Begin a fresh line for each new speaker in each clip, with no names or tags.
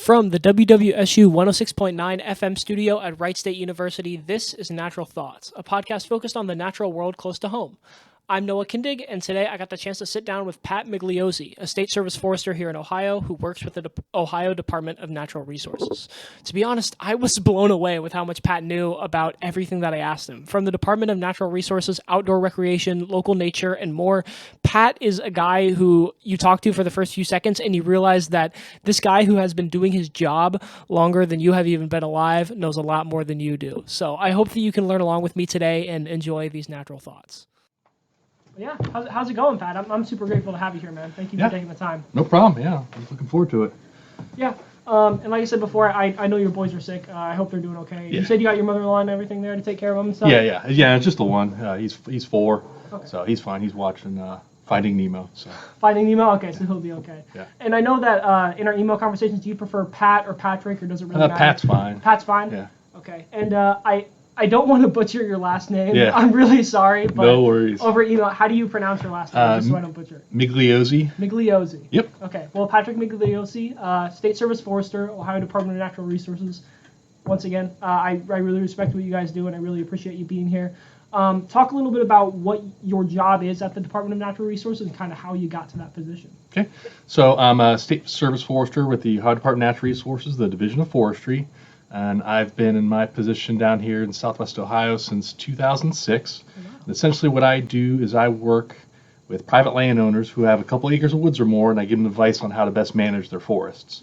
From the WWSU 106.9 FM studio at Wright State University, this is Natural Thoughts, a podcast focused on the natural world close to home. I'm Noah Kindig, and today I got the chance to sit down with Pat Migliozzi, a state service forester here in Ohio who works with the Ohio Department of Natural Resources. To be honest, I was blown away with how much Pat knew about everything that I asked him. From the Department of Natural Resources, outdoor recreation, local nature, and more, Pat is a guy who you talk to for the first few seconds and you realize that this guy who has been doing his job longer than you have even been alive knows a lot more than you do. So I hope that you can learn along with me today and enjoy these natural thoughts. Yeah, how's it going, Pat? I'm super grateful to have you here, man. Thank you for taking the time.
No problem, yeah. I'm looking forward to it.
Yeah, and like I said before, I know your boys are sick. I hope they're doing okay.
Yeah.
You said you got your mother-in-law and everything there to take care of them and stuff?
Yeah, it's just the one. He's 4,
Okay.
so he's fine. He's watching Finding Nemo. So.
Finding Nemo? Okay, so he'll be okay.
Yeah.
And I know that in our email conversations, do you prefer Pat or Patrick, or does it really matter?
Pat's fine.
Pat's fine?
Yeah.
Okay, and I don't want to butcher your last name.
Yeah.
I'm really sorry, but
No worries.
over email, how do you pronounce your last name, just so I don't butcher it?
Migliozzi.
Migliozzi.
Yep.
Okay. Well, Patrick Migliozzi, State Service Forester, Ohio Department of Natural Resources. Once again, I really respect what you guys do, and I really appreciate you being here. Talk a little bit about what your job is at the Department of Natural Resources and kind of how you got to that position.
Okay. So I'm a State Service Forester with the Ohio Department of Natural Resources, the Division of Forestry. And I've been in my position down here in Southwest Ohio since 2006. Oh, wow. And essentially what I do is I work with private landowners who have a couple acres of woods or more, and I give them advice on how to best manage their forests.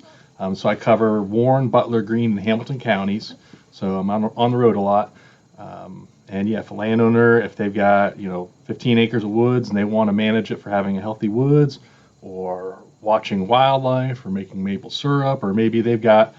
So I cover Warren, Butler, Greene, and Hamilton counties. So I'm on the road a lot. And yeah, if a landowner, if they've got 15 acres of woods and they want to manage it for having a healthy woods, or watching wildlife, or making maple syrup, or maybe they've got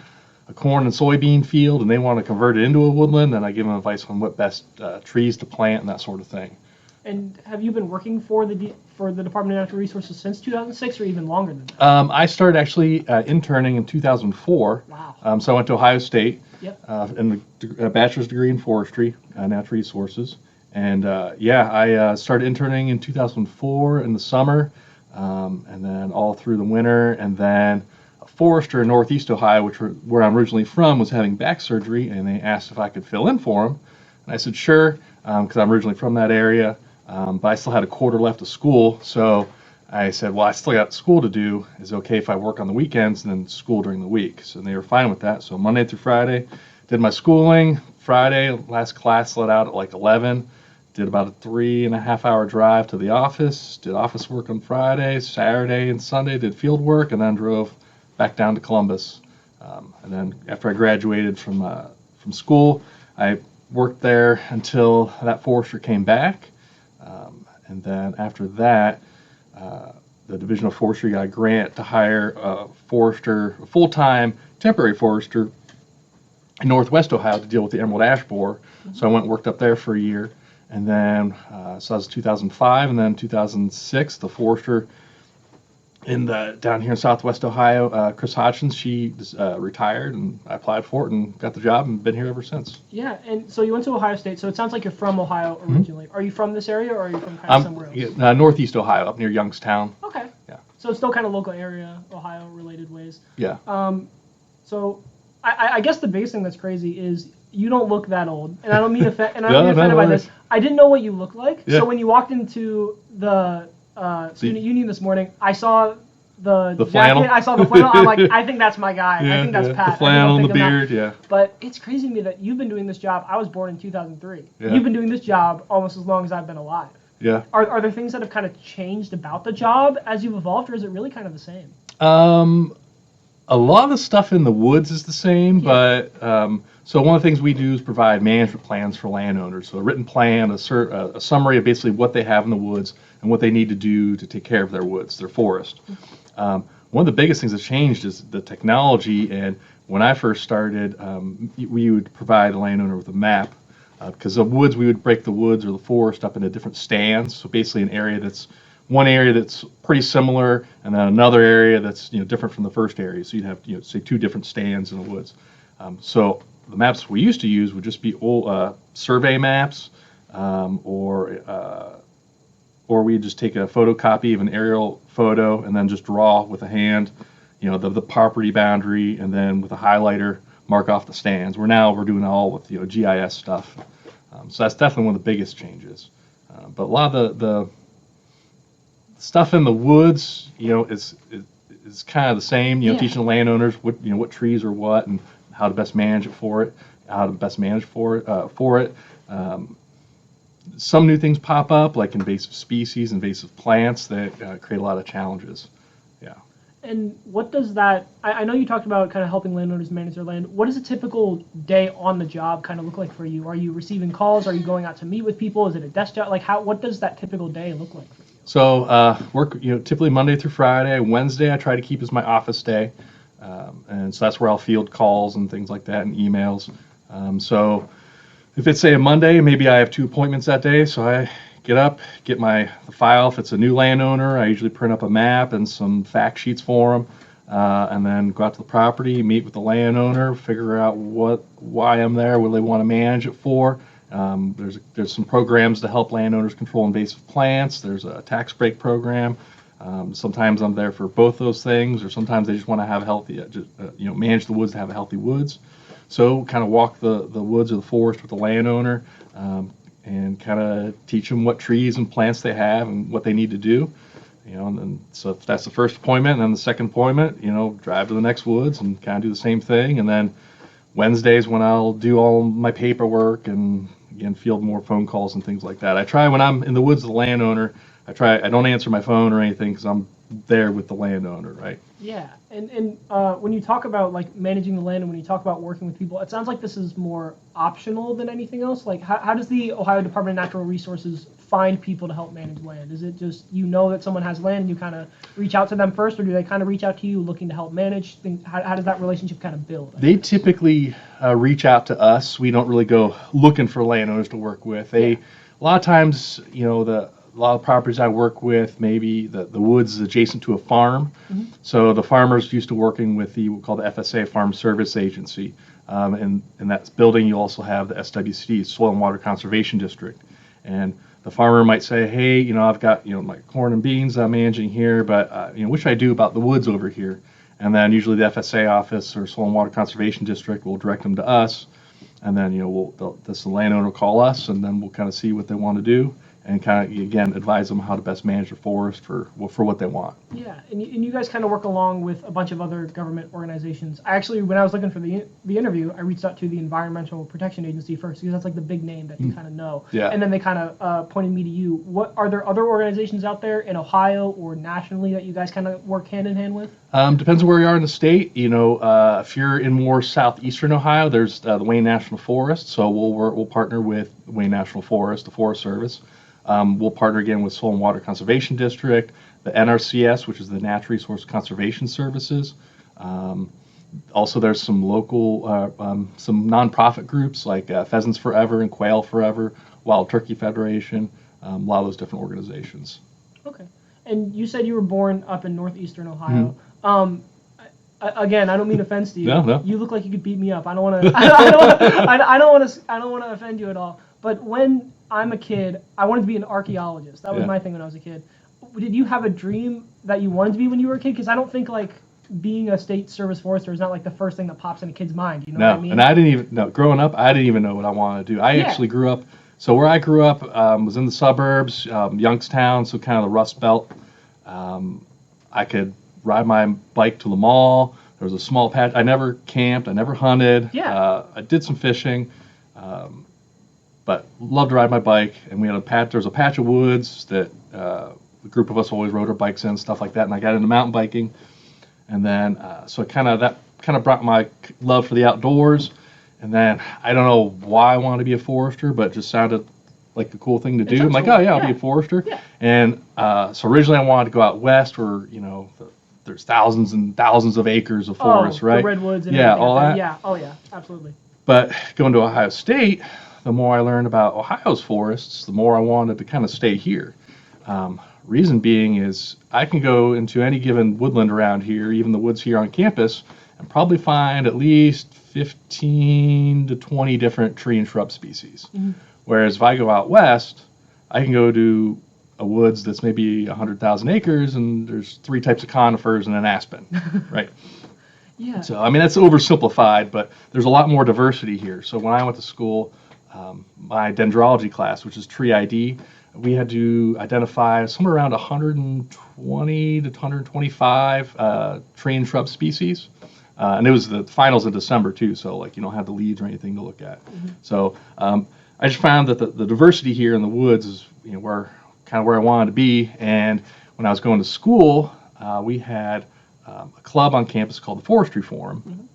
a corn and soybean field and they want to convert it into a woodland, then I give them advice on what best trees to plant and that sort of thing.
And have you been working for the Department of Natural Resources since 2006 or even longer than that?
I started actually interning in 2004.
Wow.
So I went to Ohio State.
Yep.
In a bachelor's degree in forestry, natural resources. And I started interning in 2004 in the summer, and then all through the winter, and then forester in Northeast Ohio, where I'm originally from, was having back surgery, and they asked if I could fill in for him. And I said sure, because I'm originally from that area, but I still had a quarter left of school. So I said, well, I still got school to do. Is it okay if I work on the weekends and then school during the week? So they were fine with that. So Monday through Friday, did my schooling. Friday, last class let out at like 11. Did about a 3.5 hour drive to the office. Did office work on Friday, Saturday, and Sunday. Did field work, and then drove back down to Columbus. And then after I graduated from school, I worked there until that forester came back. And then after that, the Division of Forestry got a grant to hire a full-time temporary forester in Northwest Ohio to deal with the emerald ash borer. Mm-hmm. So I went and worked up there for a year. And then, so that was 2005, and then 2006, the forester down here in Southwest Ohio, Chris Hodgins, she retired, and I applied for it and got the job and been here ever since.
Yeah, and so you went to Ohio State, so it sounds like you're from Ohio originally. Mm-hmm. Are you from this area, or are you from kind of somewhere else?
Northeast Ohio, up near Youngstown.
Okay.
Yeah.
So it's still kind of local area, Ohio-related ways.
Yeah.
So I guess the biggest thing that's crazy is you don't look that old, and I don't mean offended by this. I didn't know what you looked like, so when you walked into the student union this morning, I saw the jacket,
flannel.
I saw the flannel. I'm like, I think that's my guy. I think that's Pat.
The flannel and the beard, yeah.
But it's crazy to me that you've been doing this job. I was born in 2003.
Yeah.
You've been doing this job almost as long as I've been alive.
Yeah.
Are there things that have kind of changed about the job as you've evolved, or is it really kind of the same?
A lot of the stuff in the woods is the same, but so one of the things we do is provide management plans for landowners. So a written plan, a summary of basically what they have in the woods and what they need to do to take care of their woods, their forest. One of the biggest things that's changed is the technology. And when I first started, we would provide a landowner with a map. Because of woods, we would break the woods or the forest up into different stands. So basically one area that's pretty similar, and then another area that's different from the first area. So you'd have say 2 different stands in the woods. So the maps we used to use would just be old survey maps, or we'd just take a photocopy of an aerial photo and then just draw with a hand, the property boundary, and then with a highlighter mark off the stands. We're doing it all with GIS stuff. So that's definitely one of the biggest changes. But a lot of the stuff in the woods, is kind of the same. Teaching the landowners what trees are what and how to best manage it for it, how to best manage for it. Some new things pop up, like invasive species, invasive plants that create a lot of challenges. Yeah.
And what does that, I know you talked about kind of helping landowners manage their land. What does a typical day on the job kind of look like for you? Are you receiving calls? Are you going out to meet with people? Is it a desk job? What does that typical day look like for you?
So work, typically Monday through Friday. Wednesday I try to keep as my office day. And so that's where I'll field calls and things like that and emails. So if it's, say, a Monday, maybe I have 2 appointments that day, so I get up, get the file. If it's a new landowner, I usually print up a map and some fact sheets for them, and then go out to the property, meet with the landowner, figure out why I'm there, what they want to manage it for. There's some programs to help landowners control invasive plants. There's a tax break program. Sometimes I'm there for both those things, or sometimes they just want to have manage the woods to have healthy woods. So kind of walk the woods or the forest with the landowner, and kind of teach them what trees and plants they have and what they need to do. And then, so if that's the first appointment, and then the second appointment, drive to the next woods and kind of do the same thing. And then Wednesdays when I'll do all my paperwork and again field more phone calls and things like that. I try when I'm in the woods with the landowner. I don't answer my phone or anything because I'm there with the landowner, right?
Yeah, and when you talk about like managing the land and when you talk about working with people, it sounds like this is more optional than anything else. Like, how does the Ohio Department of Natural Resources find people to help manage land? Is it just that someone has land and you kind of reach out to them first, or do they kind of reach out to you looking to help manage things? How does that relationship kind of build?
They typically reach out to us. We don't really go looking for landowners to work with. A lot of times, a lot of properties I work with, maybe the woods is adjacent to a farm. Mm-hmm. So the farmers used to working with we call the FSA, Farm Service Agency. And in that building, you also have the SWCD, Soil and Water Conservation District. And the farmer might say, hey, I've got, my corn and beans I'm managing here, but, what should I do about the woods over here? And then usually the FSA office or Soil and Water Conservation District will direct them to us. And then, the landowner will call us, and then we'll kind of see what they want to do, and kind of, again, advise them how to best manage the forest for what they want.
Yeah, and you guys kind of work along with a bunch of other government organizations. When I was looking for the interview, I reached out to the Environmental Protection Agency first, because that's like the big name that you kind of know.
Yeah. And
then they kind of pointed me to you. Are there other organizations out there in Ohio or nationally that you guys kind of work hand in hand with?
Depends on where you are in the state. If you're in more southeastern Ohio, there's the Wayne National Forest. So we'll partner with Wayne National Forest, the Forest Service. We'll partner again with Soil and Water Conservation District, the NRCS, which is the Natural Resource Conservation Services. Also, there's some local, some nonprofit groups like Pheasants Forever and Quail Forever, Wild Turkey Federation, a lot of those different organizations.
Okay. And you said you were born up in northeastern Ohio. Mm-hmm. Again, I don't mean offense to you.
No.
You look like you could beat me up. I don't want to. I don't want to offend you at all. But when I'm a kid, I wanted to be an archaeologist. That was my thing when I was a kid. Did you have a dream that you wanted to be when you were a kid? Because I don't think like being a state service forester is not like the first thing that pops in a kid's mind. You know what I mean?
And I didn't even know. Growing up, I didn't even know what I wanted to do. I actually grew up. So where I grew up was in the suburbs, Youngstown, so kind of the Rust Belt. I could ride my bike to the mall. There was a small patch. I never camped. I never hunted.
Yeah.
I did some fishing, but loved to ride my bike. And we had there was a patch of woods that a group of us always rode our bikes in, stuff like that. And I got into mountain biking, and then so that kind of brought my love for the outdoors. And then I don't know why I wanted to be a forester, but it just sounded like a cool thing to do. I'm like, I'll be a forester. Yeah. And so originally I wanted to go out west where, there's thousands and thousands of acres of forest, right?
The redwoods and
everything. All that.
Yeah, oh yeah, absolutely.
But going to Ohio State, the more I learned about Ohio's forests, the more I wanted to kind of stay here. Reason being is I can go into any given woodland around here, even the woods here on campus, and probably find at least 15 to 20 different tree and shrub species. Mm-hmm. Whereas if I go out west, I can go to a woods that's maybe 100,000 acres, and there's 3 types of conifers and an aspen, right?
Yeah.
So, I mean, that's oversimplified, but there's a lot more diversity here. So when I went to school, my dendrology class, which is tree ID, we had to identify somewhere around 120 to 125 tree and shrub species. And it was the finals in December too, so like you don't have the leaves or anything to look at. So I just found that the diversity here in the woods is where kind of where I wanted to be. And when I was going to school, we had a club on campus called the Forestry Forum,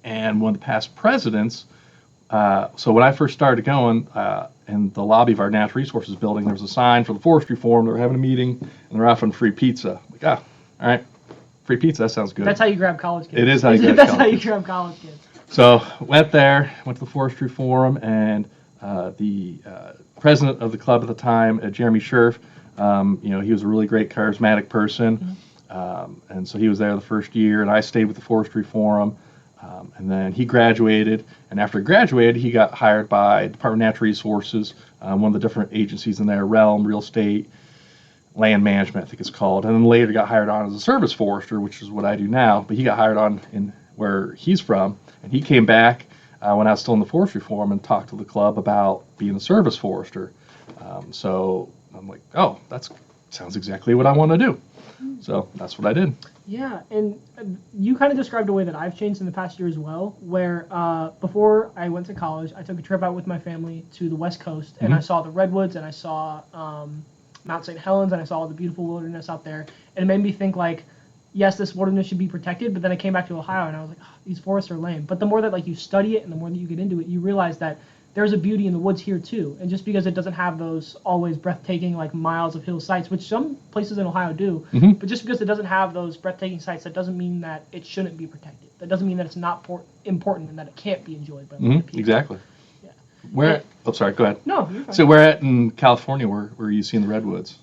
and one of the past presidents. So when I first started going, in the lobby of our natural resources building, there was a sign for the Forestry Forum. They were having a meeting, and they're offering free pizza. Like, all right, free pizza, that sounds good.
That's how you grab college kids.
It is how you grab
That's
college
how you
kids.
grab college kids.
So went there, went to the Forestry Forum, and the president of the club at the time, Jeremy Scherf, he was a really great, charismatic person, and so he was there the first year, and I stayed with the Forestry Forum, and then he graduated, and after he graduated, he got hired by Department of Natural Resources, one of the different agencies in there, Realm, Real Estate, Land Management, I think it's called, and then later got hired on as a service forester, which is what I do now, but he got hired on in where he's from, and he came back when I was still in the Forestry Forum and talked to the club about being a service forester. So I'm like, oh, that sounds exactly what I want to do. So that's what I did.
Yeah, and you kind of described a way that I've changed in the past year as well, where before I went to college, I took a trip out with my family to the West Coast, and I saw the redwoods, and I saw Mount St. Helens, and I saw all the beautiful wilderness out there, and it made me think like, yes, this wilderness should be protected, but then I came back to Ohio, and I was like, oh, these forests are lame. But the more that like you study it, and the more that you get into it, you realize that there's a beauty in the woods here too. And just because it doesn't have those always breathtaking like miles of hill sites, which some places in Ohio do, but just because it doesn't have those breathtaking sites, that doesn't mean that it shouldn't be protected. That doesn't mean that it's not important and that it can't be enjoyed by people.
Exactly.
Yeah.
Where? Oh, sorry. Go ahead.
No, you're fine.
So where at in California where are you seeing the redwoods?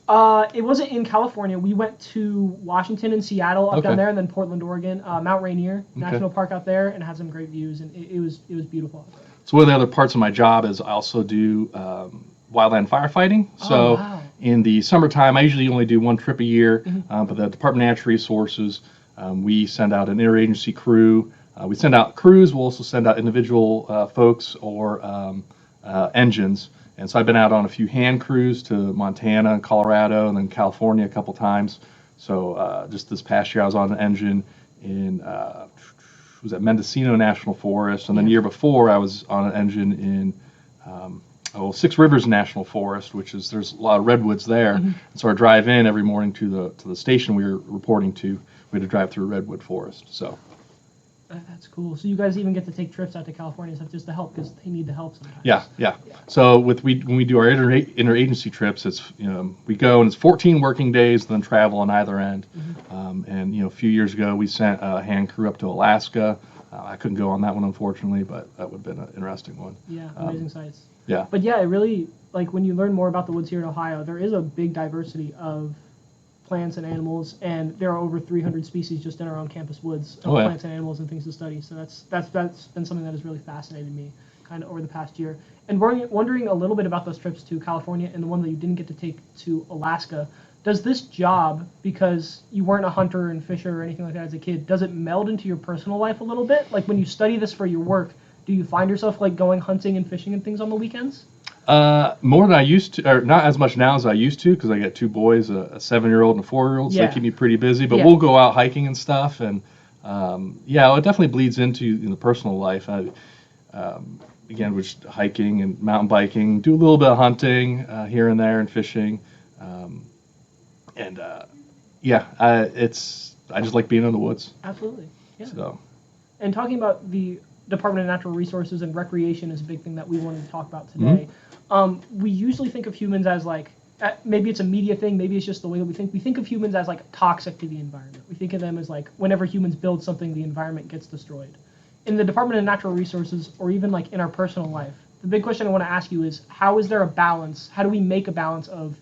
It wasn't in California. We went to Washington and Seattle up down there, and then Portland, Oregon, Mount Rainier National Park out there, and it had some great views, and it was beautiful out there.
So one of the other parts of my job is I also do wildland firefighting. So in the summertime, I usually only do one trip a year, but the Department of Natural Resources, we send out an interagency crew. We send out crews. We'll also send out individual folks or engines. And so I've been out on a few hand crews to Montana and Colorado and then California a couple times. So just this past year I was on an engine in was at Mendocino National Forest, and then the year before I was on an engine in Six Rivers National Forest, which is there's a lot of redwoods there. And so I drive in every morning to the station we were reporting to. We had to drive through redwood forest. So
that's cool. So you guys even get to take trips out to California and stuff just to help because they need the help sometimes.
Yeah. So when we do our interagency trips, it's we go and it's 14 working days, then travel on either end. And a few years ago we sent a hand crew up to Alaska. I couldn't go on that one unfortunately, but that would have been an interesting one.
Yeah, amazing sights.
Yeah.
But yeah, it really like when you learn more about the woods here in Ohio, there is a big diversity of plants and animals, and there are over 300 species just in our own campus woods of plants and animals and things to study. So that's been something that has really fascinated me kind of over the past year. And wondering a little bit about those trips to California and the one that you didn't get to take to Alaska. Does this job, because you weren't a hunter and fisher or anything like that as a kid, does it meld into your personal life a little bit? Like when you study this for your work, do you find yourself like going hunting and fishing and things on the weekends?
More than I used to, or not as much now as I used to, because I got 2 boys, a 7-year-old and a 4-year-old, so they keep me pretty busy. But we'll go out hiking and stuff, and it definitely bleeds into the personal life. Again, which hiking and mountain biking, do a little bit of hunting here and there and fishing, I just like being in the woods.
Absolutely. Yeah.
So.
And talking about the Department of Natural Resources and recreation is a big thing that we wanted to talk about today. We usually think of humans as like, maybe it's a media thing, maybe it's just the way that we think. We think of humans as like toxic to the environment. We think of them as like whenever humans build something, the environment gets destroyed. In the Department of Natural Resources, or even like in our personal life, the big question I want to ask you is, how is there a balance? How do we make a balance of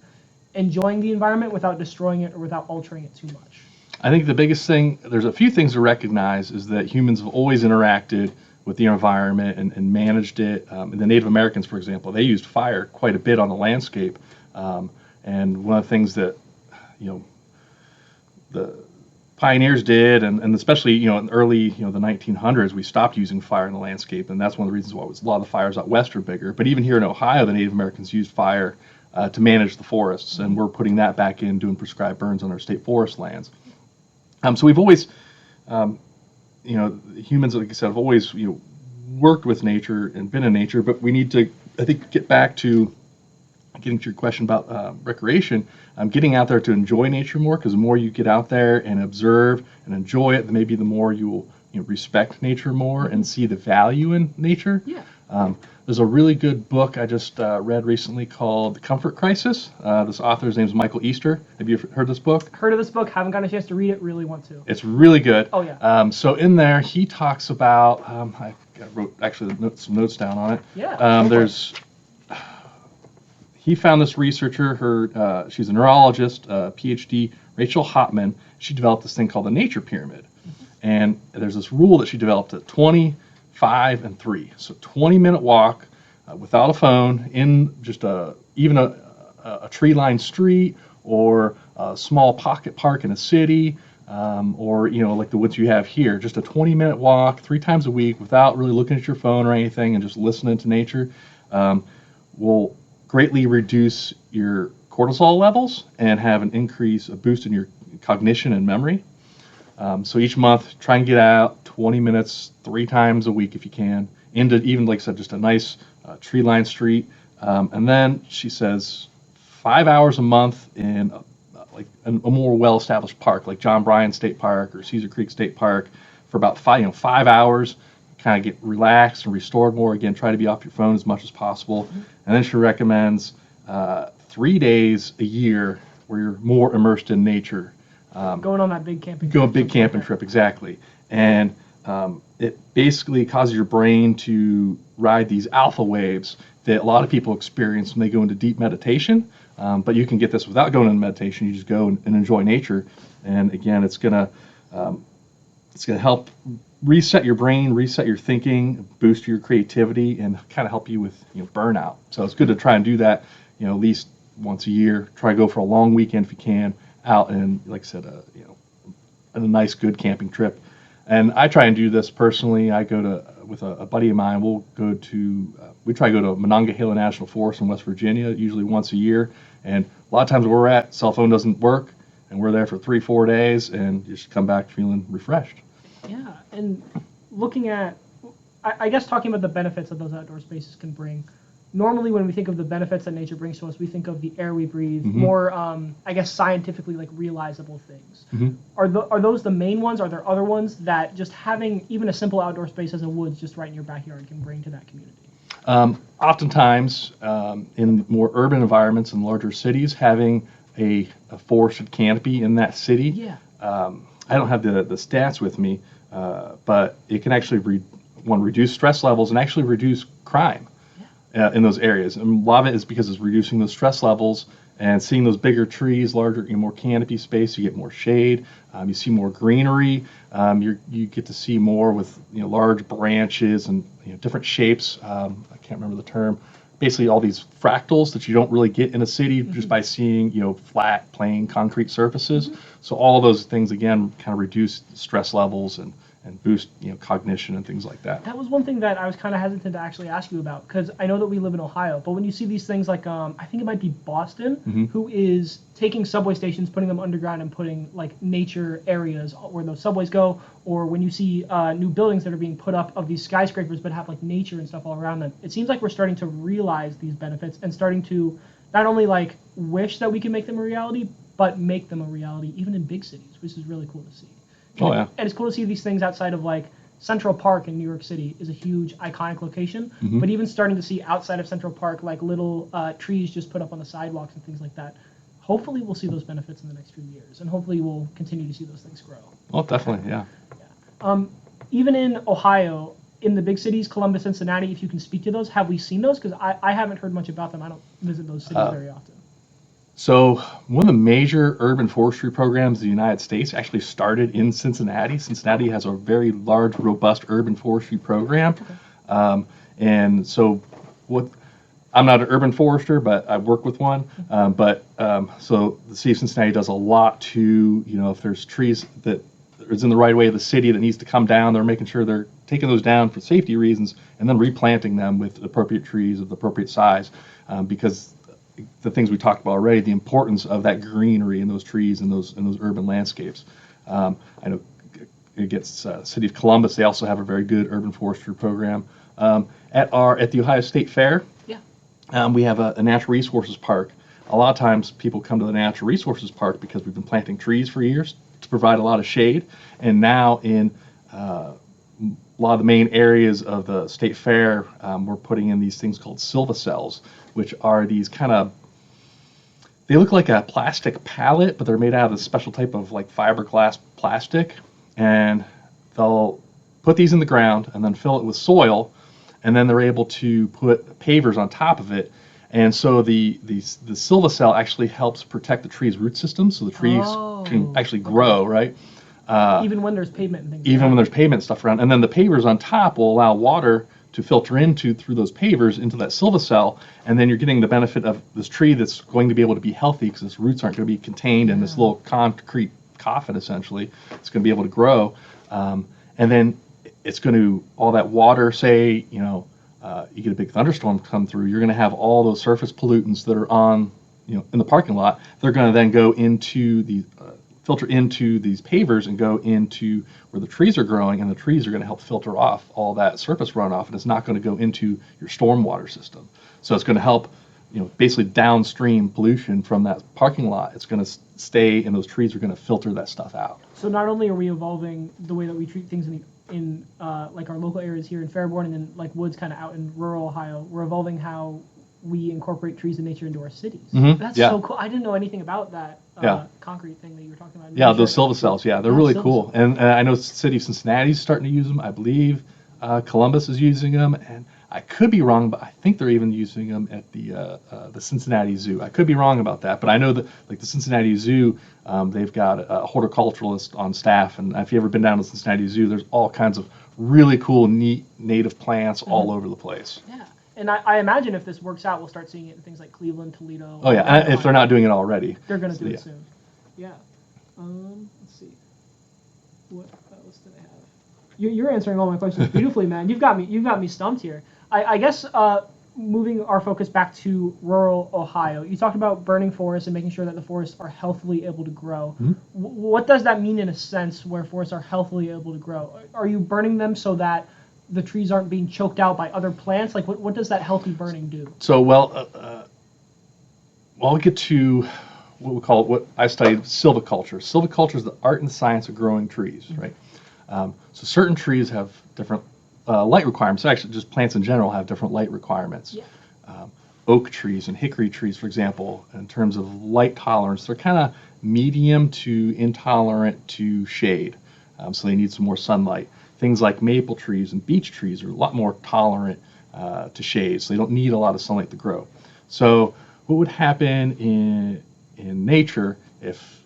enjoying the environment without destroying it or without altering it too much?
I think the biggest thing, there's a few things to recognize, is that humans have always interacted with the environment and managed it. And the Native Americans, for example, they used fire quite a bit on the landscape. And And one of the things that, the pioneers did, and especially, in the early, the 1900s, we stopped using fire in the landscape, and that's one of the reasons why a lot of the fires out west are bigger. But even here in Ohio, the Native Americans used fire to manage the forests, and we're putting that back in, doing prescribed burns on our state forest lands. So we've always, humans, like I said, have always, worked with nature and been in nature, but we need to, I think, get back to getting to your question about recreation. Getting out there to enjoy nature more, because the more you get out there and observe and enjoy it, then maybe the more you will respect nature more and see the value in nature.
Yeah.
There's a really good book I just read recently called The Comfort Crisis. This author's name is Michael Easter. Have you heard this book?
Heard of this book, haven't gotten a chance to read it, really want to.
It's really good.
Oh, yeah.
So in there, he talks about, I wrote actually some notes down on it.
Yeah.
He found this researcher, she's a neurologist, PhD, Rachel Hotman. She developed this thing called the nature pyramid. And there's this rule that she developed at 20, 5, and 3. So 20-minute walk without a phone in just even a tree-lined street, or a small pocket park in a city, or like the woods you have here. Just a 20-minute walk 3 times a week without really looking at your phone or anything, and just listening to nature will greatly reduce your cortisol levels and have a boost in your cognition and memory. So each month, try and get out 20 minutes 3 times a week if you can, into even, like I said, just a nice tree-lined street. And then she says 5 hours a month in a more well-established park, like John Bryan State Park or Cedar Creek State Park, for about 5 hours. Kind of get relaxed and restored more. Again, try to be off your phone as much as possible. And then she recommends 3 days a year where you're more immersed in nature.
Going on that big camping trip.
Go a big camping trip, exactly. And it basically causes your brain to ride these alpha waves that a lot of people experience when they go into deep meditation. But you can get this without going into meditation. You just go and enjoy nature. And again, it's gonna help reset your brain, reset your thinking, boost your creativity, and kind of help you with burnout. So it's good to try and do that, at least once a year. Try to go for a long weekend if you can, out and, like I said, a nice good camping trip. And I try and do this personally. I go with a buddy of mine. We try to go to Monongahela National Forest in West Virginia, usually once a year. And a lot of times where we're at, cell phone doesn't work, and we're there for 3-4 days, and you just come back feeling refreshed.
Yeah, and looking at, I guess talking about the benefits that those outdoor spaces can bring. Normally when we think of the benefits that nature brings to us, we think of the air we breathe, more, I guess, scientifically realizable things. Are those the main ones? Are there other ones that just having even a simple outdoor space as a woods just right in your backyard can bring to that community?
Oftentimes, in more urban environments and larger cities, having a forested canopy in that city.
Yeah.
I don't have the stats with me, but it can actually reduce stress levels and actually reduce crime in those areas. And a lot of it is because it's reducing those stress levels and seeing those bigger trees, larger, more canopy space. You get more shade. You see more greenery. You get to see more with large branches and different shapes. I can't remember the term. Basically, all these fractals that you don't really get in a city just by seeing flat, plain concrete surfaces. So all those things again kind of reduce stress levels and boost cognition and things like that.
That was one thing that I was kind of hesitant to actually ask you about, because I know that we live in Ohio, but when you see these things like I think it might be Boston, who is taking subway stations, putting them underground, and putting nature areas where those subways go, or when you see new buildings that are being put up of these skyscrapers but have nature and stuff all around them, it seems like we're starting to realize these benefits and starting to not only wish that we can make them a reality, but make them a reality even in big cities, which is really cool to see.
Oh, yeah.
And it's cool to see these things outside of Central Park in New York City is a huge iconic location, but even starting to see outside of Central Park little trees just put up on the sidewalks and things like that. Hopefully we'll see those benefits in the next few years, and hopefully we'll continue to see those things grow.
Oh, definitely, yeah.
Even in Ohio, in the big cities, Columbus, Cincinnati, if you can speak to those, have we seen those? Because I haven't heard much about them. I don't visit those cities very often.
So one of the major urban forestry programs in the United States actually started in Cincinnati. Cincinnati has a very large, robust urban forestry program. And so what I'm not an urban forester, but I work with one. So the city of Cincinnati does a lot to, if there's trees that is in the right way of the city that needs to come down, they're making sure they're taking those down for safety reasons and then replanting them with appropriate trees of the appropriate size, because the things we talked about already, the importance of that greenery in those trees and those urban landscapes. I know against City of Columbus, they also have a very good urban forestry program. At the Ohio State Fair, we have a natural resources park. A lot of times people come to the natural resources park because we've been planting trees for years to provide a lot of shade. And now in a lot of the main areas of the state fair, we're putting in these things called silvacells, which are these they look like a plastic pallet, but they're made out of a special type of like fiberglass plastic. And they'll put these in the ground and then fill it with soil, and then they're able to put pavers on top of it. And so the silvacell actually helps protect the tree's root system, so the trees can actually grow, right?
Even when there's pavement and things.
Even when there's pavement stuff around, and then the pavers on top will allow water to filter through those pavers into that silvacell, and then you're getting the benefit of this tree that's going to be able to be healthy because its roots aren't going to be contained in this little concrete coffin. Essentially, it's going to be able to grow, and then it's going to, all that water, say, you get a big thunderstorm come through, you're going to have all those surface pollutants that are on, in the parking lot. They're going to then go into the filter into these pavers and go into where the trees are growing, and the trees are going to help filter off all that surface runoff, and it's not going to go into your stormwater system. So it's going to help, basically downstream pollution from that parking lot. It's going to stay, and those trees are going to filter that stuff out.
So not only are we evolving the way that we treat things in like our local areas here in Fairborn and then like woods kind of out in rural Ohio, we're evolving how we incorporate trees and nature into our cities. That's so cool. I didn't know anything about that concrete thing that you were talking about.
Yeah, those silvacells. Yeah, they're really cool. And I know the city of Cincinnati is starting to use them. I believe Columbus is using them, and I could be wrong, but I think they're even using them at the Cincinnati Zoo. I could be wrong about that, but I know that like the Cincinnati Zoo, they've got a horticulturalist on staff, and if you've ever been down to the Cincinnati Zoo, there's all kinds of really cool, neat native plants all over the place.
Yeah. And I imagine if this works out, we'll start seeing it in things like Cleveland, Toledo.
Oh yeah, if they're not doing it already.
They're going to do it soon. Yeah. Let's see. What else did I have? You're answering all my questions beautifully, man. You've got me stumped here. I guess moving our focus back to rural Ohio, you talked about burning forests and making sure that the forests are healthily able to grow. Mm-hmm. What does that mean in a sense where forests are healthily able to grow? Are you burning them so that the trees aren't being choked out by other plants? Like, what does that healthy burning do?
So, I'll get to what I studied, silviculture. Silviculture is the art and science of growing trees, right? So certain trees have different light requirements. Actually, just plants in general have different light requirements. Yeah. Oak trees and hickory trees, for example, in terms of light tolerance, they're kind of medium to intolerant to shade. So they need some more sunlight. Things like maple trees and beech trees are a lot more tolerant to shade, so they don't need a lot of sunlight to grow. So what would happen in nature if,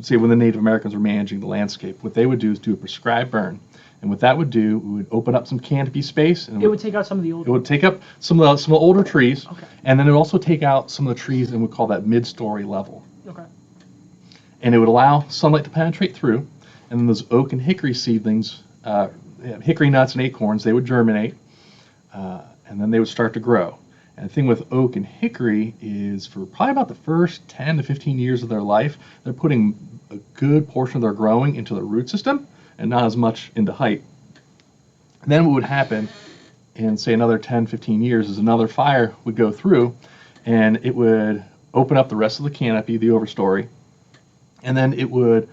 say when the Native Americans were managing the landscape, what they would do is do a prescribed burn. And what that would do, we would open up some canopy space. And
it would take out some of the older.
It would take up some of the older trees, and then it would also take out some of the trees, and we call that mid-story level. Okay. And it would allow sunlight to penetrate through. And then those oak and hickory seedlings, hickory nuts and acorns, they would germinate, and then they would start to grow. And the thing with oak and hickory is for probably about the first 10 to 15 years of their life, they're putting a good portion of their growing into the root system and not as much into height. And then what would happen in, say, another 10, 15 years is another fire would go through, and it would open up the rest of the canopy, the overstory, and then it would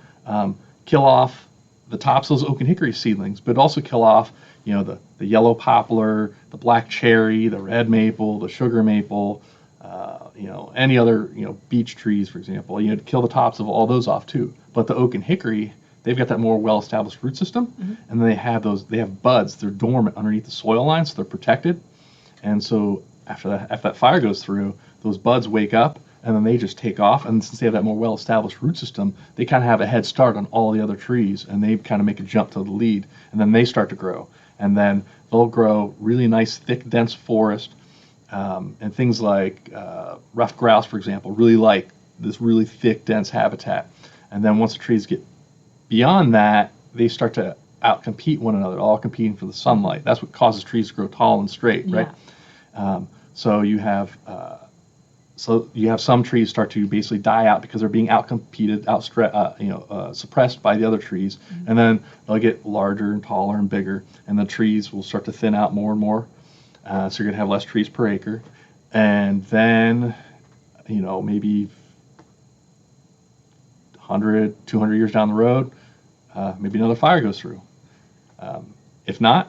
kill off the tops of those oak and hickory seedlings, but also kill off, the yellow poplar, the black cherry, the red maple, the sugar maple, any other, beech trees, for example. You'd kill the tops of all those off too. But the oak and hickory, they've got that more well-established root system, and then they have buds. They're dormant underneath the soil line, so they're protected. And so after that fire goes through, those buds wake up, and then they just take off. And since they have that more well-established root system, they kind of have a head start on all the other trees, and they kind of make a jump to the lead, and then they start to grow. And then they'll grow really nice, thick, dense forest. And things like ruffed grouse, for example, really like this really thick, dense habitat. And then once the trees get beyond that, they start to outcompete one another, all competing for the sunlight. That's what causes trees to grow tall and straight, right? So you have some trees start to basically die out because they're being outcompeted, suppressed by the other trees, and then they'll get larger and taller and bigger, and the trees will start to thin out more and more. So you're going to have less trees per acre, and then maybe 100, 200 years down the road, maybe another fire goes through. If not,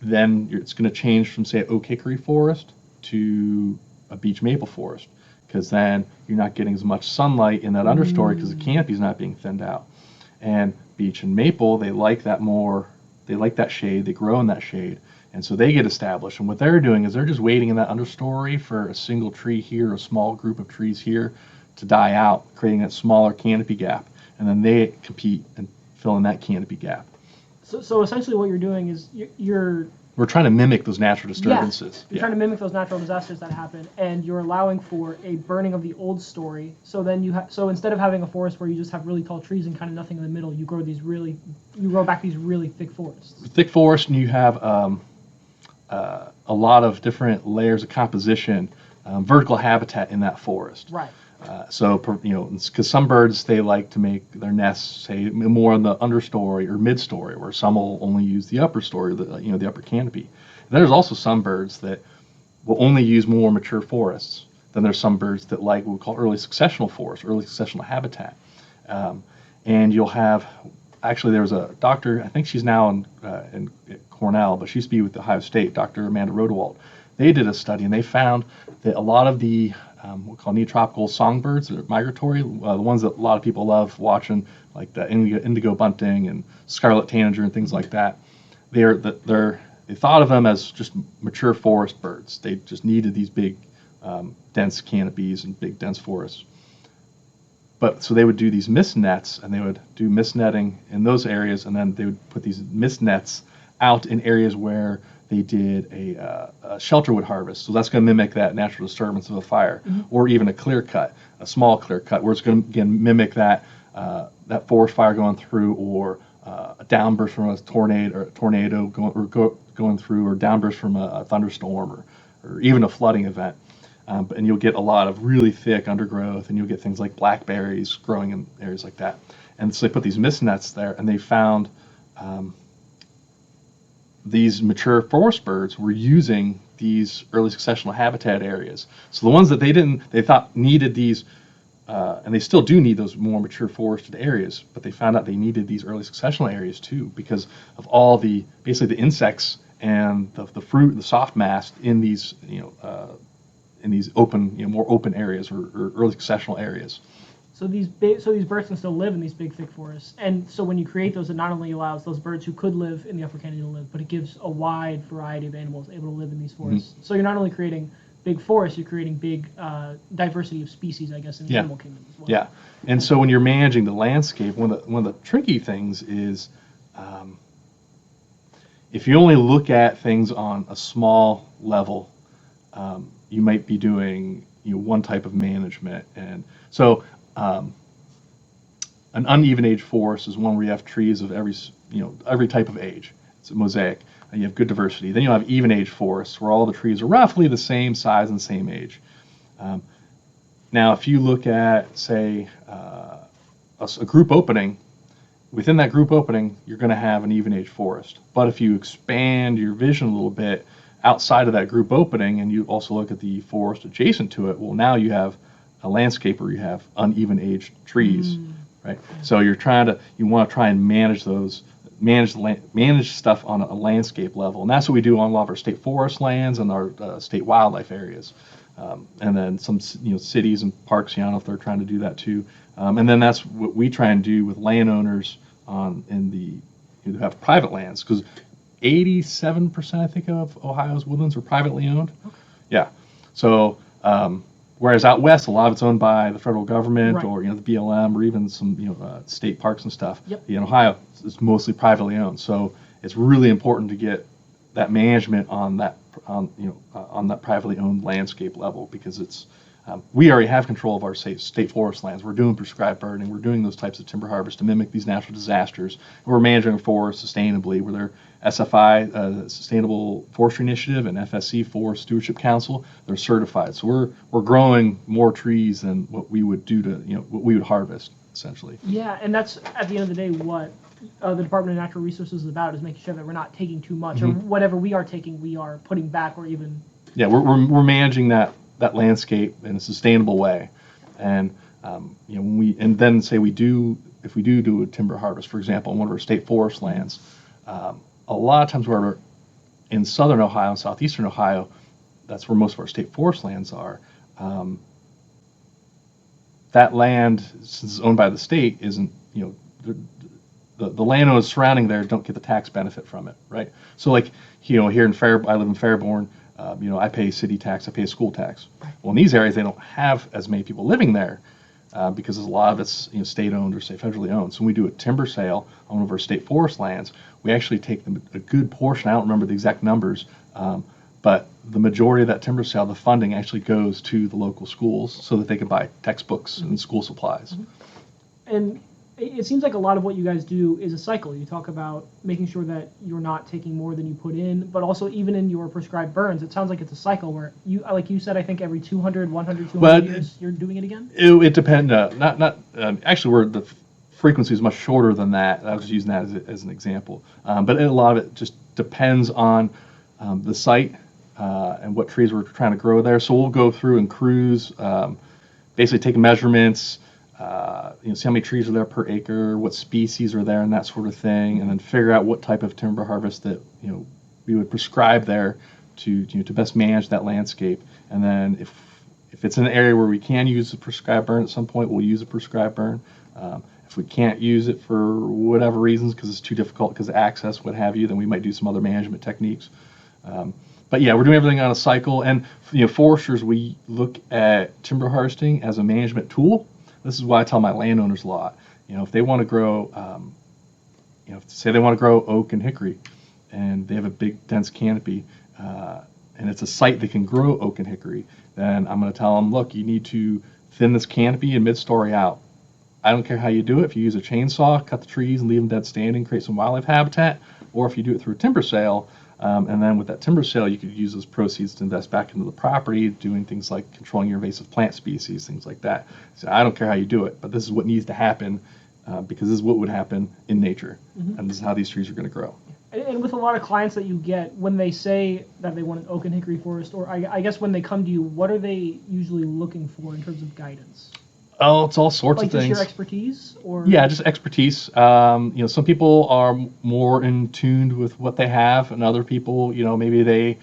then it's going to change from, say, oak hickory forest to a beech maple forest, because then you're not getting as much sunlight in that understory because the canopy's not being thinned out. And beech and maple, they like that more. They like that shade. They grow in that shade, and so they get established. And what they're doing is they're just waiting in that understory for a single tree here, a small group of trees here, to die out, creating that smaller canopy gap, and then they compete and fill in that canopy gap.
So essentially, what you're doing is
we're trying to mimic those natural disturbances.
You're trying to mimic those natural disasters that happen, and you're allowing for a burning of the old story. So then so instead of having a forest where you just have really tall trees and kind of nothing in the middle, you grow back these really thick forests.
Thick forest, and you have a lot of different layers of composition, vertical habitat in that forest.
Right.
Because some birds, they like to make their nests, say, more in the understory or midstory, where some will only use the upper story, the upper canopy. And there's also some birds that will only use more mature forests. Then there's some birds that like what we call early successional forests, early successional habitat. And you'll have, actually, there was a doctor, I think she's now in Cornell, but she used to be with Ohio State, Dr. Amanda Rodewald. They did a study, and they found that a lot of the what we call neotropical songbirds that are migratory, the ones that a lot of people love watching, like the indigo bunting and scarlet tanager and things like that. They thought of them as just mature forest birds. They just needed these big, dense canopies and big, dense forests. But so they would do these mist nets, and they would do mist netting in those areas, and then they would put these mist nets out in areas where they did a shelterwood harvest. So that's going to mimic that natural disturbance of a fire, or even a clear cut, a small clear cut, where it's going to, again, mimic that forest fire going through, or a downburst from a tornado going through, or downburst from a thunderstorm, or even a flooding event. And you'll get a lot of really thick undergrowth, and you'll get things like blackberries growing in areas like that. And so they put these mist nets there, and they found these mature forest birds were using these early successional habitat areas. So the ones that they thought needed these, and they still do need those more mature forested areas, but they found out they needed these early successional areas too, because of all basically the insects and the fruit, the soft mast in these, in these open, more open areas, or early successional areas.
So these birds can still live in these big, thick forests. And so when you create those, it not only allows those birds who could live in the upper canopy to live, but it gives a wide variety of animals able to live in these forests. So you're not only creating big forests, you're creating big diversity of species, I guess, in the animal kingdom as well.
Yeah. And so when you're managing the landscape, one of the tricky things is if you only look at things on a small level, you might be doing one type of management. And so an uneven age forest is one where you have trees of every type of age. It's a mosaic, and you have good diversity. Then you'll have even age forests where all the trees are roughly the same size and same age. Now, if you look at, say, a group opening, within that group opening, you're going to have an even age forest. But if you expand your vision a little bit outside of that group opening, and you also look at the forest adjacent to it, well, now you have a landscape where you have uneven aged trees, right? So you want to try and manage stuff on a landscape level, and that's what we do on a lot of our state forest lands and our state wildlife areas, and then some cities and parks. I don't know if they're trying to do that too, and then that's what we try and do with landowners who have private lands, because 87% I think of Ohio's woodlands are privately owned. Okay. Yeah, so. Whereas out west, a lot of it's owned by the federal government, right, or the BLM, or even some state parks and stuff.
Yep.
In Ohio, it's mostly privately owned. So it's really important to get that management on that on that privately owned landscape level, because it's we already have control of our state forest lands. We're doing prescribed burning. We're doing those types of timber harvest to mimic these natural disasters. We're managing our forests sustainably. We're there SFI, Sustainable Forestry Initiative, and FSC, Forest Stewardship Council. They're certified. So we're growing more trees than what we would do to what we would harvest essentially.
Yeah, and that's at the end of the day what the Department of Natural Resources is about, is making sure that we're not taking too much, or whatever we are taking, we are putting back, or even.
Yeah, we're managing that landscape in a sustainable way, and when we and then say if we do a timber harvest, for example, on one of our state forest lands, a lot of times we're in southern Ohio and southeastern Ohio, that's where most of our state forest lands are. That land, since it's owned by the state, isn't the landowners surrounding there don't get the tax benefit from it, right? So like here in I live in Fairborn. I pay city tax, I pay school tax. Well, in these areas, they don't have as many people living there because a lot of it's state-owned or say federally owned. So when we do a timber sale on one of our state forest lands, we actually take a good portion. I don't remember the exact numbers, but the majority of that timber sale, the funding actually goes to the local schools so that they can buy textbooks and school supplies.
And it seems like a lot of what you guys do is a cycle. You talk about making sure that you're not taking more than you put in, but also even in your prescribed burns, it sounds like it's a cycle where you, like you said, I think every 200, 100, 200 years, you're doing it again?
It depends. Actually, the frequency is much shorter than that. I was using that as an example. But a lot of it just depends on the site and what trees we're trying to grow there. So we'll go through and cruise, basically take measurements, see how many trees are there per acre, what species are there, and that sort of thing, and then figure out what type of timber harvest that we would prescribe there to best manage that landscape. And then if it's an area where we can use a prescribed burn at some point, we'll use a prescribed burn. If we can't use it for whatever reasons, because it's too difficult, because of access, what have you, then we might do some other management techniques. But yeah, we're doing everything on a cycle. And foresters, we look at timber harvesting as a management tool. This is why I tell my landowners a lot. If they want to grow, say they want to grow oak and hickory, and they have a big dense canopy, and it's a site that can grow oak and hickory, then I'm going to tell them, look, you need to thin this canopy and mid-story out. I don't care how you do it. If you use a chainsaw, cut the trees and leave them dead standing, create some wildlife habitat, or if you do it through a timber sale, and then with that timber sale, you could use those proceeds to invest back into the property, doing things like controlling your invasive plant species, things like that. So I don't care how you do it, but this is what needs to happen because this is what would happen in nature, and this is how these trees are going to grow.
And with a lot of clients that you get, when they say that they want an oak and hickory forest, or I guess when they come to you, what are they usually looking for in terms of guidance?
Oh, it's all sorts of things.
Like just your expertise, or
yeah, just expertise. Some people are more in tune with what they have, and other people, maybe they,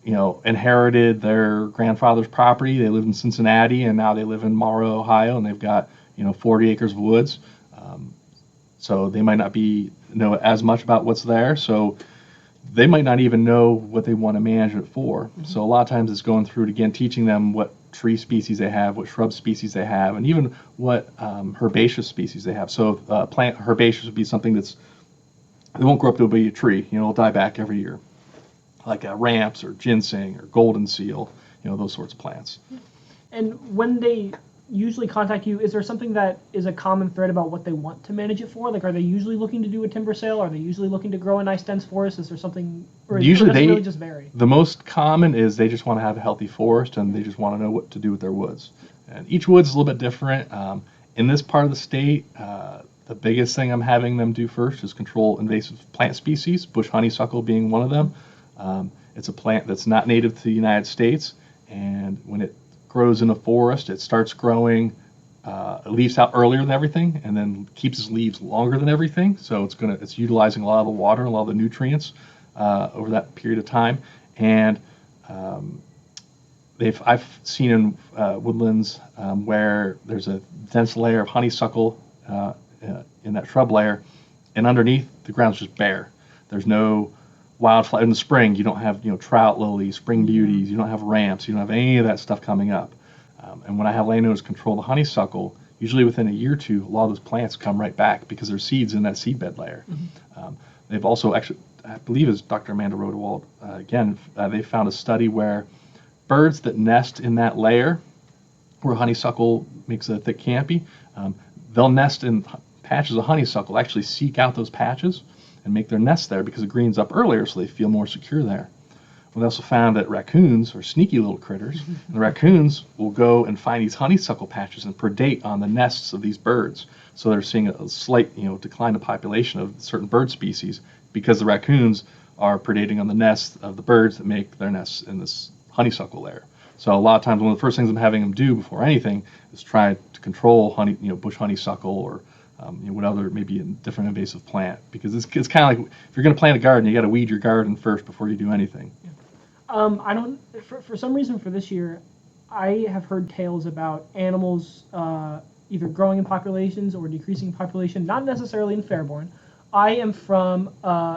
inherited their grandfather's property. They live in Cincinnati, and now they live in Morrow, Ohio, and they've got 40 acres of woods. So they might not know as much about what's there. So they might not even know what they want to manage it for. So a lot of times it's going through it again, teaching them what tree species they have, what shrub species they have, and even what herbaceous species they have. So plant herbaceous would be something it won't grow up to be a tree. It'll die back every year, like ramps or ginseng or golden seal, those sorts of plants.
And when they usually contact you, is there something that is a common thread about what they want to manage it for? Like, are they usually looking to do a timber sale? Are they usually looking to grow a nice dense forest? Is there something, or does it really just vary?
The most common is they just want to have a healthy forest, and they just want to know what to do with their woods. And each wood's a little bit different. In this part of the state, the biggest thing I'm having them do first is control invasive plant species, bush honeysuckle being one of them. It's a plant that's not native to the United States, and when it grows in a forest, it starts growing leaves out earlier than everything, and then keeps its leaves longer than everything. So it's utilizing a lot of the water and a lot of the nutrients over that period of time. And I've seen in woodlands where there's a dense layer of honeysuckle in that shrub layer, and underneath the ground's just bare. There's no wildflower. In the spring, you don't have trout lilies, spring beauties. You don't have ramps. You don't have any of that stuff coming up. And when I have landowners control the honeysuckle, usually within a year or two, a lot of those plants come right back because there's seeds in that seedbed layer. They've also actually, I believe it's Dr. Amanda Rodewald, they found a study where birds that nest in that layer where honeysuckle makes a thick canopy, they'll nest in patches of honeysuckle, actually seek out those patches and make their nest there because it greens up earlier, so they feel more secure there. We also found that raccoons are sneaky little critters. And the raccoons will go and find these honeysuckle patches and predate on the nests of these birds. So they're seeing a slight, decline in population of certain bird species because the raccoons are predating on the nests of the birds that make their nests in this honeysuckle layer. So a lot of times, one of the first things I'm having them do before anything is try to control bush honeysuckle or what other maybe a different invasive plant, because it's kind of like if you're going to plant a garden, you got to weed your garden first before you do anything.
Yeah. I don't. For some reason, for this year, I have heard tales about animals either growing in populations or decreasing in population. Not necessarily in Fairborn. I am from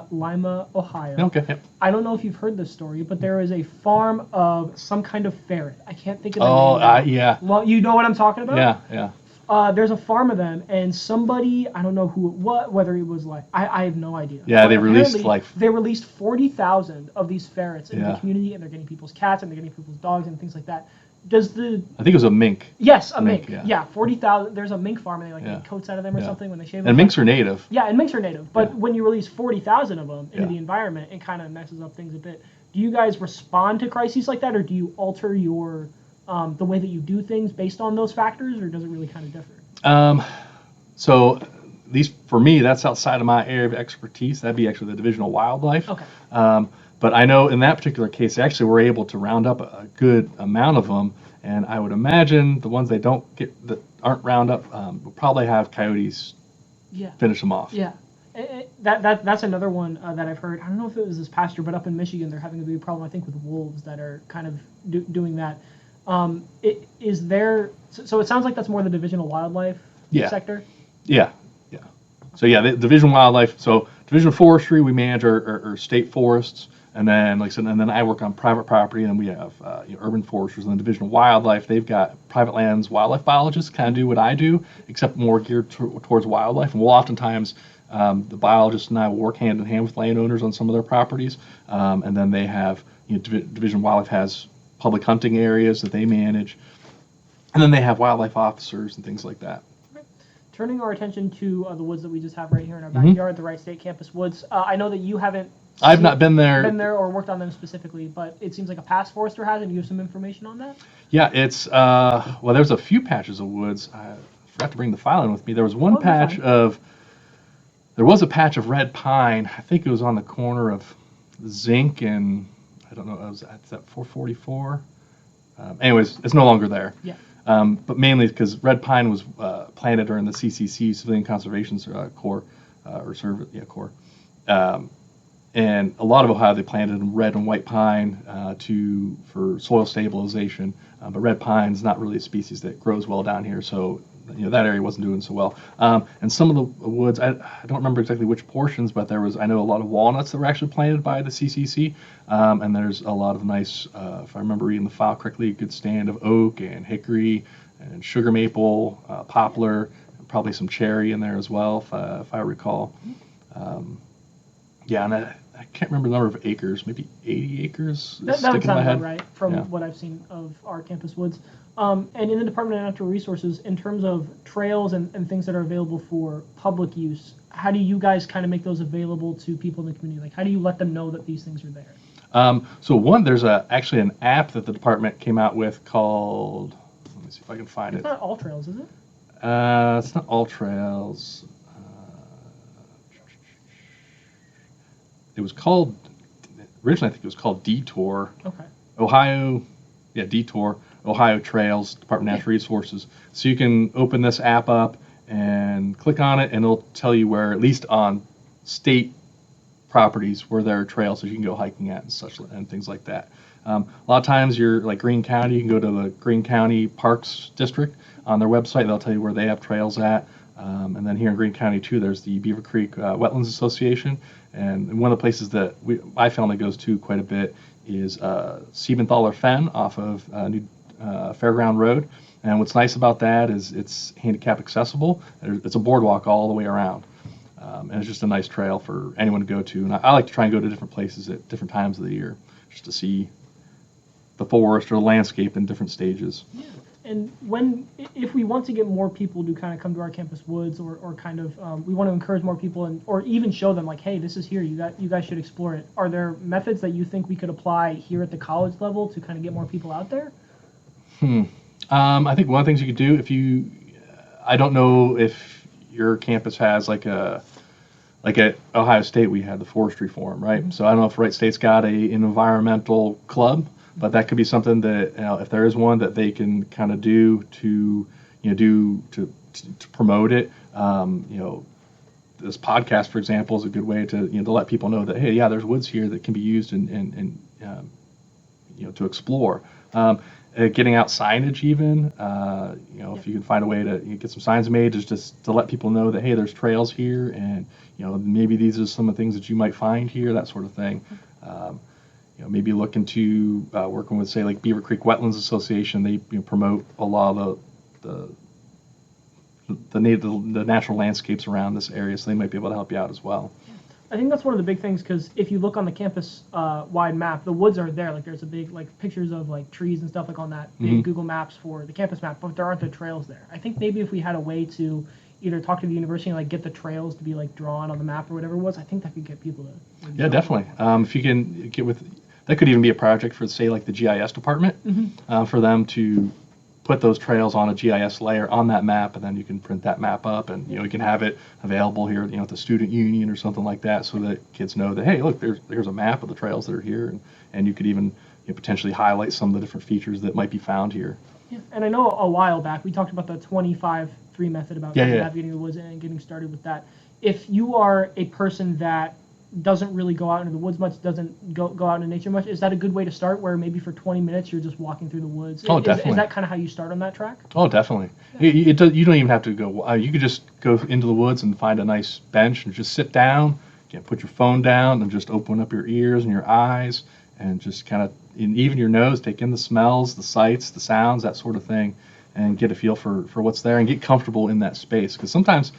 Lima, Ohio.
Okay. Yep.
I don't know if you've heard this story, but there is a farm of some kind of ferret. I can't think of the name.
Oh, yeah.
Well, you know what I'm talking about?
Yeah.
There's a farm of them, and somebody, I don't know whether it was like, I have no idea.
Yeah,
but
they released
40,000 of these ferrets in the community, and they're getting people's cats, and they're getting people's dogs, and things like that. I think
it was a mink.
Yes, a mink. Yeah, 40,000. There's a mink farm, and they make coats out of them or something when they shave them.
And minks are native.
Yeah, and minks are native. But when you release 40,000 of them into the environment, it kind of messes up things a bit. Do you guys respond to crises like that, or do you alter your the way that you do things based on those factors, or does it really kind of differ?
So, at least for me, that's outside of my area of expertise. That'd be actually the Division of Wildlife.
Okay.
But I know in that particular case, they actually were able to round up a good amount of them, and I would imagine the ones that aren't round up will probably have coyotes finish them off.
Yeah. That's another one that I've heard. I don't know if it was this past year, but up in Michigan, they're having a big problem, I think, with wolves that are kind of doing that. So it sounds like that's more the Division of Wildlife sector?
Yeah. So the Division of Wildlife, so Division of Forestry, we manage our state forests, and then, like I said, and then I work on private property, and then we have urban foresters, and the Division of Wildlife, they've got private lands wildlife biologists, kind of do what I do, except more geared towards wildlife, and we'll oftentimes, the biologists and I will work hand in hand with landowners on some of their properties, and then they have, Division of Wildlife has public hunting areas that they manage, and then they have wildlife officers and things like that.
Turning our attention to the woods that we just have right here in our backyard, the Wright State Campus woods. I know that you haven't
I've not been there
or worked on them specifically, but it seems like a past forester has, and you have some information on that?
Yeah, it's, there's a few patches of woods. I forgot to bring the file in with me. There was one patch of red pine. I think it was on the corner of Zinc and, I don't know, it's at 444. Anyways, it's no longer there.
Yeah.
But mainly because red pine was planted during the CCC, Civilian Conservation Corps, Corps. And a lot of Ohio, they planted red and white pine for soil stabilization. But red pine is not really a species that grows well down here, so that area wasn't doing so well. And some of the woods, I don't remember exactly which portions, but I know a lot of walnuts that were actually planted by the CCC. And there's a lot of nice, if I remember reading the file correctly, a good stand of oak and hickory and sugar maple, poplar, and probably some cherry in there as well, if I recall. And I can't remember the number of acres, maybe 80 acres.
That would sound about right from what I've seen of our campus woods. And in the Department of Natural Resources, in terms of trails and things that are available for public use, how do you guys kind of make those available to people in the community? Like, how do you let them know that these things are there?
There's actually an app that the department came out with called, let me see if I can find it.
It's not All Trails, is it?
It's not All Trails. It was called, originally I think it was called Detour.
Okay.
Detour, Ohio Trails, Department of Natural Resources. So you can open this app up and click on it, and it'll tell you where, at least on state properties, where there are trails that you can go hiking at and things like that. A lot of times you're like Greene County, you can go to the Greene County Parks District on their website. They'll tell you where they have trails at. And then here in Greene County too, there's the Beaver Creek Wetlands Association. And one of the places that my family goes to quite a bit is Siebenthaler Fen off of New Fairground Road. And what's nice about that is it's handicap accessible. It's a boardwalk all the way around. And it's just a nice trail for anyone to go to. And I like to try and go to different places at different times of the year just to see the forest or the landscape in different stages.
Yeah. And if we want to get more people to kind of come to our campus woods, or kind of, we want to encourage more people, or even show them like, hey, this is here, you guys should explore it. Are there methods that you think we could apply here at the college level to kind of get more people out there?
I think one of the things you could do, I don't know if your campus has like at Ohio State we had the forestry forum, right? Mm-hmm. So I don't know if Wright State's got an environmental club, but that could be something that, if there is one, that they can kind of do to promote it. This podcast, for example, is a good way to let people know that, hey, yeah, there's woods here that can be used and to explore. Getting out signage, even if you can find a way to get some signs made, just to let people know that, hey, there's trails here, and maybe these are some of the things that you might find here, that sort of thing. Maybe look into working with, say, like Beaver Creek Wetlands Association. They promote a lot of the natural landscapes around this area, so they might be able to help you out as well.
I think that's one of the big things, because if you look on the campus wide map, the woods are there. Like there's a big pictures of like trees and stuff like on that big Google Maps for the campus map, but there aren't the trails there. I think maybe if we had a way to either talk to the university and like get the trails to be like drawn on the map or whatever it was, I think that could get people to.
Yeah, definitely. If you can get with, that could even be a project for, say, like the GIS department, for them to put those trails on a GIS layer on that map, and then you can print that map up, and you can have it available here, at the student union or something like that, so that kids know that, hey, look, there's a map of the trails that are here, and you could even potentially highlight some of the different features that might be found here.
Yeah, and I know a while back we talked about the 25-3 method about navigating the woods and getting started with that. If you are a person that doesn't really go out into the woods much, doesn't go out into nature much, is that a good way to start, where maybe for 20 minutes you're just walking through the woods?
Oh, definitely.
Is that kind of how you start on that track?
Oh, definitely. Yeah. You don't even have to go. You could just go into the woods and find a nice bench and just sit down, put your phone down, and just open up your ears and your eyes, and just kind of, even your nose, take in the smells, the sights, the sounds, that sort of thing, and get a feel for what's there, and get comfortable in that space. Because sometimes,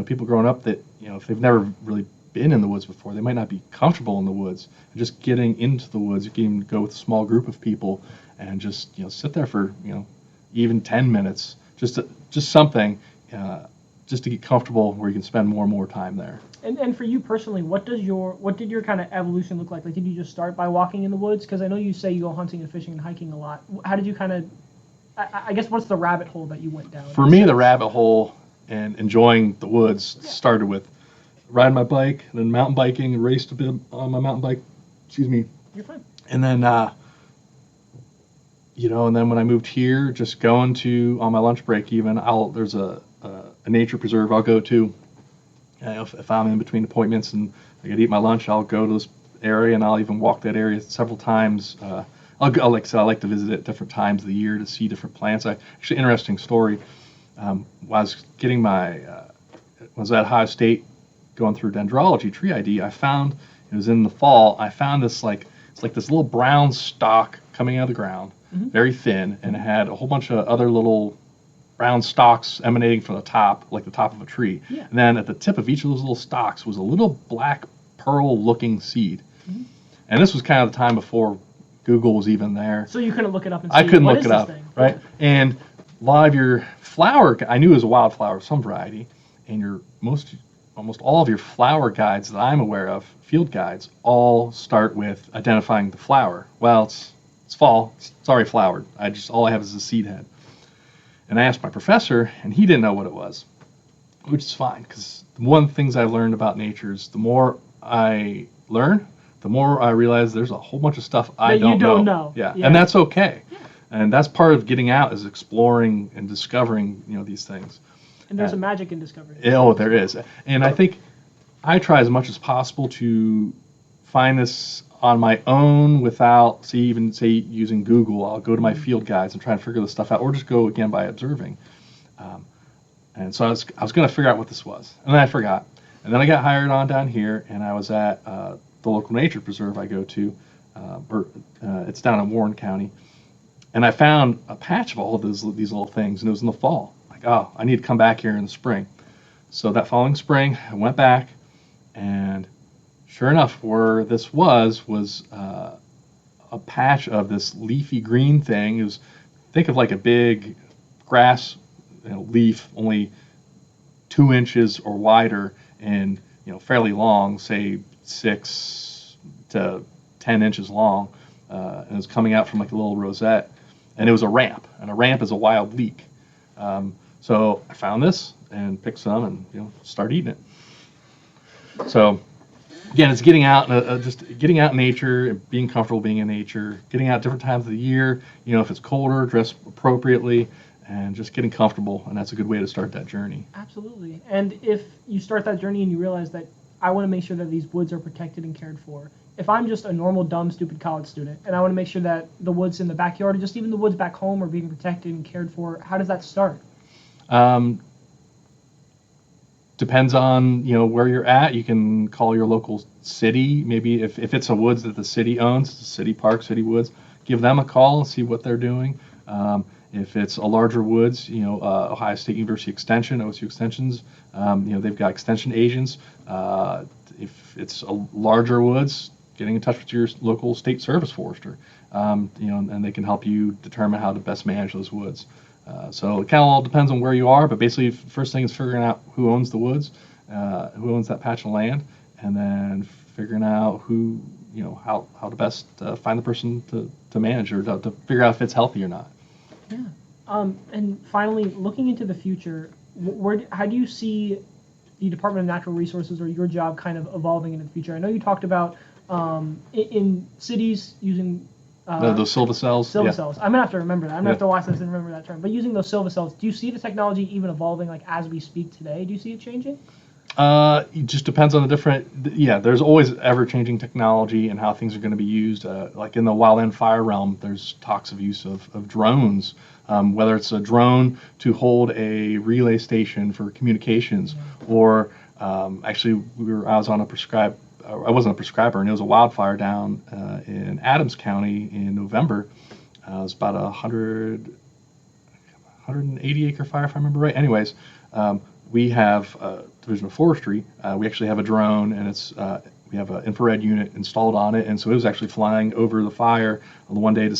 people growing up that, if they've never really been in the woods before, they might not be comfortable in the woods. And just getting into the woods, you can even go with a small group of people and just sit there for even 10 minutes, just something, just to get comfortable, where you can spend more and more time there.
And for you personally, what did your kind of evolution look like? Like, did you just start by walking in the woods? Because I know you say you go hunting and fishing and hiking a lot. How did you kind of, I guess, what's the rabbit hole that you went down?
For me, the rabbit hole and enjoying the woods started with riding my bike, and then mountain biking, and raced a bit on my mountain bike. Excuse me.
You're fine.
And then, and then when I moved here, just going to, on my lunch break even, there's a nature preserve I'll go to. If I'm in between appointments and I gotta eat my lunch, I'll go to this area, and I'll even walk that area several times. Like I said, I like to visit at different times of the year to see different plants. Actually, interesting story. While I was getting was at Ohio State, going through dendrology tree ID, I found, it was in the fall, I found this it's like this little brown stalk coming out of the ground, very thin, and it had a whole bunch of other little brown stalks emanating from the top, like the top of a tree. Yeah. And then at the tip of each of those little stalks was a little black pearl-looking seed. And this was kind of the time before Google was even there.
So you couldn't look it up and see,
I couldn't
what
look
is
it
this
up,
thing?
right? And a lot of your flower, I knew it was a wildflower of some variety, and almost all of your flower guides that I'm aware of, field guides, all start with identifying the flower. Well, it's fall, it's already flowered. All I have is a seed head. And I asked my professor, and he didn't know what it was, which is fine, because one of the things I learned about nature is the more I learn, the more I realize there's a whole bunch of stuff I don't know. Yeah, and that's okay. Yeah. And that's part of getting out, is exploring and discovering, these things.
And there's a magic in discovery.
Oh, there is. And I think I try as much as possible to find this on my own without, using Google. I'll go to my field guides and try and figure this stuff out, or just go, again, by observing. And so I was going to figure out what this was. And then I forgot. And then I got hired on down here, and I was at the local nature preserve I go to. It's down in Warren County. And I found a patch of all of these little things, and it was in the fall. Like, oh, I need to come back here in the spring. So that following spring, I went back, and sure enough, where this was a patch of this leafy green thing. It was, think of like a big grass, leaf, only 2 inches or wider, and fairly long, say 6 to 10 inches long, and it was coming out from like a little rosette, and it was a ramp, and a ramp is a wild leek. So I found this and picked some, and start eating it. So again, it's getting out, just getting out in nature, and being comfortable being in nature, getting out different times of the year. If it's colder, dress appropriately, and just getting comfortable. And that's a good way to start that journey.
Absolutely. And if you start that journey and you realize that I want to make sure that these woods are protected and cared for. If I'm just a normal, dumb, stupid college student, and I want to make sure that the woods in the backyard, or just even the woods back home, are being protected and cared for, how does that start?
Depends on where you're at. You can call your local city. Maybe if it's a woods that the city owns, city park, city woods, give them a call and see what they're doing. If it's a larger woods, Ohio State University Extension, OSU Extensions, they've got extension agents. If it's a larger woods, getting in touch with your local state service forester, and they can help you determine how to best manage those woods. So it kind of all depends on where you are, but basically, first thing is figuring out who owns the woods, who owns that patch of land, and then figuring out how to best find the person to manage, or to figure out if it's healthy or not.
Yeah. And finally, looking into the future, how do you see the Department of Natural Resources or your job kind of evolving into the future? I know you talked about in cities using
those silvacells.
Silvacells. I'm gonna have to remember that. I'm gonna have to watch this and remember that term. But using those silvacells, do you see the technology even evolving, like as we speak today? Do you see it changing?
It just depends on the different. Yeah, there's always ever-changing technology and how things are going to be used. Like in the wildland fire realm, there's talks of use of drones, whether it's a drone to hold a relay station for communications, or actually, I was on a prescribed. I wasn't a prescriber, and it was a wildfire down in Adams County in November. It was about 180 acre fire, if I remember right. Anyways, we have Division of Forestry. We actually have a drone, and we have an infrared unit installed on it, and so it was actually flying over the fire one day to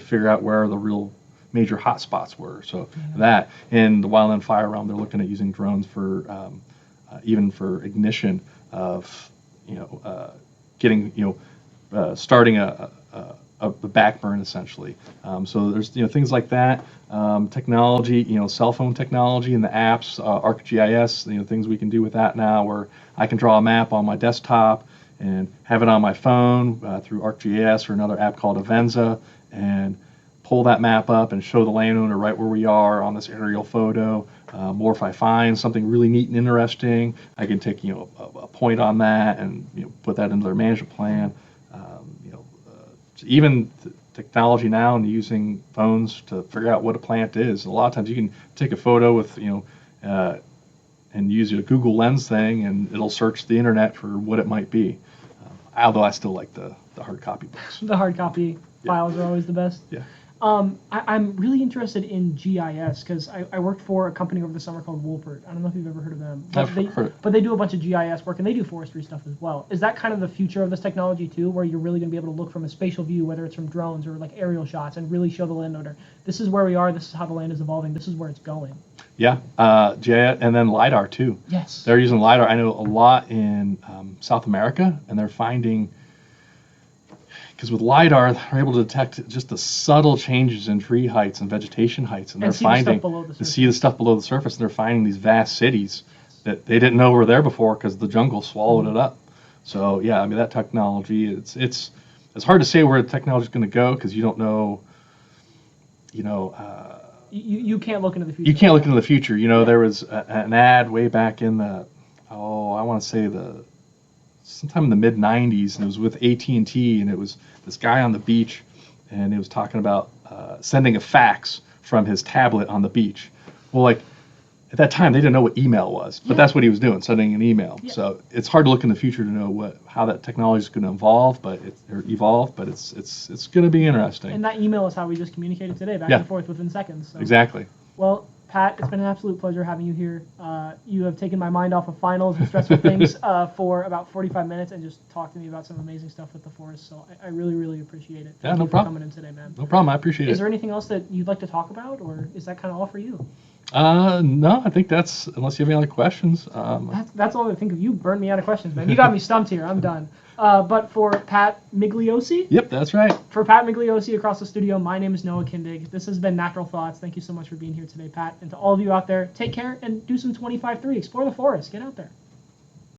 figure out where the real major hot spots were. So that in the wildland fire realm, they're looking at using drones for even for ignition of getting starting a back burn essentially. So there's things like that. Technology, cell phone technology and the apps, ArcGIS, things we can do with that now, where I can draw a map on my desktop and have it on my phone through ArcGIS or another app called Avenza, and pull that map up and show the landowner right where we are on this aerial photo. Or if I find something really neat and interesting, I can take a point on that and put that into their management plan. Even technology now and using phones to figure out what a plant is. A lot of times you can take a photo with and use a Google Lens thing, and it'll search the internet for what it might be. Although I still like the hard copy books.
The hard copy files are always the best.
Yeah.
I'm really interested in GIS because I worked for a company over the summer called Wolpert. I don't know if you've ever heard of them.
I've heard.
But they do a bunch of GIS work, and they do forestry stuff as well. Is that kind of the future of this technology too, where you're really going to be able to look from a spatial view, whether it's from drones or like aerial shots, and really show the landowner, this is where we are, this is how the land is evolving, this is where it's going?
Yeah, GIS, and then LiDAR too.
Yes.
They're using LiDAR. I know a lot in South America, and they're finding, because with LiDAR, they're able to detect just the subtle changes in tree heights and vegetation heights, and they're finding to see the stuff below the surface. And they're finding these vast cities that they didn't know were there before because the jungle swallowed it up. So yeah, I mean that technology, it's hard to say where the technology is going to go because you don't know.
You can't look into the future.
You can't look into the future. There was an ad way back in I want to say sometime in the mid '90s, and it was with AT&T, and it was this guy on the beach, and he was talking about sending a fax from his tablet on the beach. Well, like at that time they didn't know what email was, but that's what he was doing, sending an email.
Yeah.
So it's hard to look in the future to know how that technology is going to evolve, but it's going to be interesting.
And that email is how we just communicated today, back
Yeah.
and forth within seconds. So.
Exactly.
Well, Pat, it's been an absolute pleasure having you here. You have taken my mind off of finals and stressful things for about 45 minutes and just talked to me about some amazing stuff with the forest. So I really, really appreciate it. Thank you
No
for
problem.
coming in today, man.
No problem. I appreciate it.
Is there anything else that you'd like to talk about, or is that kind of all for you?
No, I think that's, unless you have any other questions.
That's all I think of. You burned me out of questions, man. You got me stumped here. I'm done. But for Pat Migliozzi?
Yep, that's right.
For Pat Migliozzi across the studio, my name is Noah Kindig. This has been Natural Thoughts. Thank you so much for being here today, Pat. And to all of you out there, take care and do some 25-3. Explore the forest. Get out there.